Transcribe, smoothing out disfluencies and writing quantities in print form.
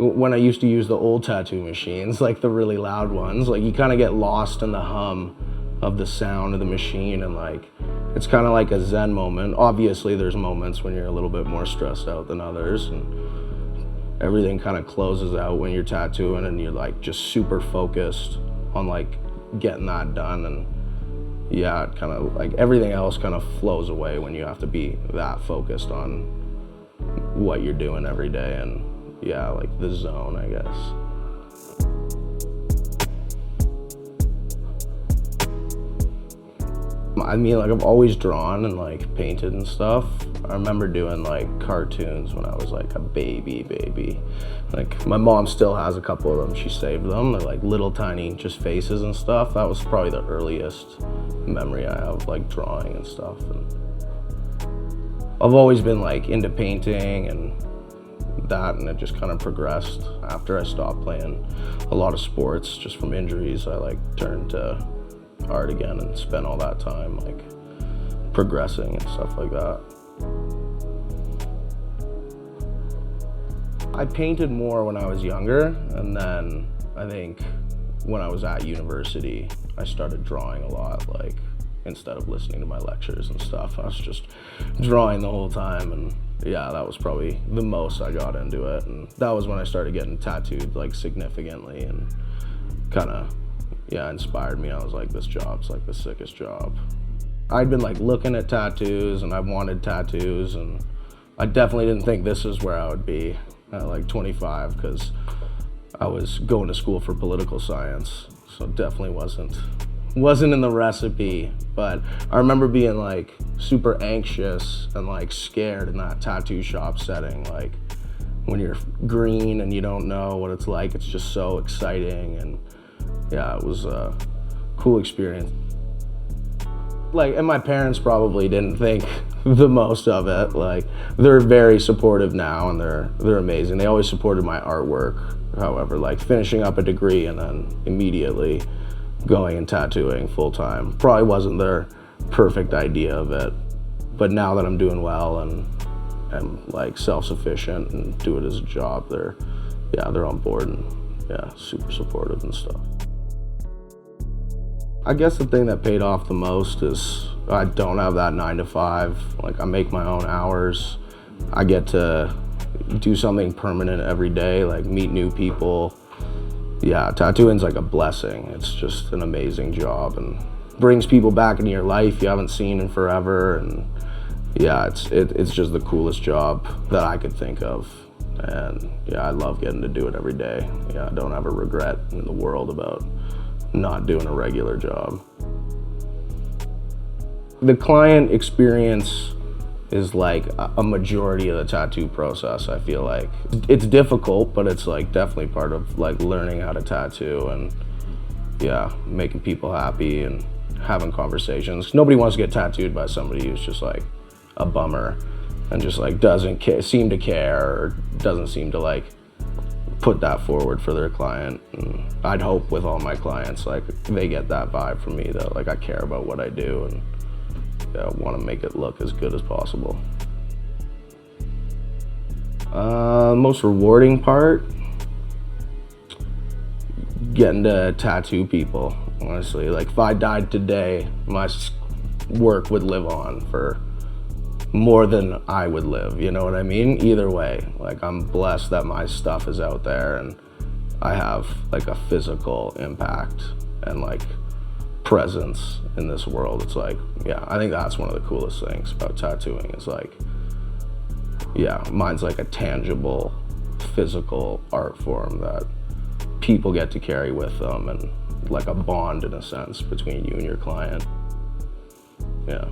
when I used to use the old tattoo machines, like the really loud ones, like you kind of get lost in the hum of the sound of the machine, and like it's kind of like a zen moment. Obviously there's moments when you're a little bit more stressed out than others, and everything kind of closes out when you're tattooing and you're like just super focused on like getting that done. And yeah, it kind of like everything else kind of flows away when you have to be that focused on what you're doing every day. And yeah, like the zone, I guess. I mean, like I've always drawn and like painted and stuff. I remember doing like cartoons when I was like a baby. Like my mom still has a couple of them. She saved them. They're like little tiny just faces and stuff. That was probably the earliest memory I have, like drawing and stuff. And I've always been like into painting and that, and it just kind of progressed. After I stopped playing a lot of sports just from injuries, I like turned to art again and spent all that time like progressing and stuff like that. I painted more when I was younger, and then I think when I was at university I started drawing a lot. Like instead of listening to my lectures and stuff, I was just drawing the whole time. And yeah, that was probably the most I got into it, and that was when I started getting tattooed like significantly, and kind of inspired me. I was like, this job's like the sickest job. I'd been like looking at tattoos and I wanted tattoos, and I definitely didn't think this is where I would be at like 25, because I was going to school for political science, so it definitely wasn't in the recipe. But I remember being like super anxious and like scared in that tattoo shop setting, like when you're green and you don't know what it's like. It's just so exciting, and yeah, it was a cool experience. Like, and my parents probably didn't think the most of it. Like, they're very supportive now, and they're amazing. They always supported my artwork. However, like finishing up a degree and then immediately going and tattooing full time probably wasn't their perfect idea of it. But now that I'm doing well and I'm like self-sufficient and do it as a job, they're on board and yeah, super supportive and stuff. I guess the thing that paid off the most is I don't have that 9 to 5. Like I make my own hours. I get to do something permanent every day, like meet new people. Yeah, tattooing's like a blessing. It's just an amazing job and brings people back into your life you haven't seen in forever. And yeah, it's just the coolest job that I could think of. And yeah, I love getting to do it every day. Yeah, I don't have a regret in the world about not doing a regular job. The client experience is like a majority of the tattoo process. I feel like it's difficult, but it's like definitely part of like learning how to tattoo and yeah, making people happy and having conversations. Nobody wants to get tattooed by somebody who's just like a bummer and just like doesn't seem to care or doesn't seem to like put that forward for their client. And I'd hope with all my clients, like they get that vibe from me, that like I care about what I do and want to make it look as good as possible. Most rewarding part, getting to tattoo people, honestly. Like if I died today, my work would live on for more than I would live, you know what I mean? Either way, like I'm blessed that my stuff is out there and I have like a physical impact and like presence in this world. It's like, yeah, I think that's one of the coolest things about tattooing is like, yeah, mine's like a tangible, physical art form that people get to carry with them and like a bond in a sense between you and your client. Yeah.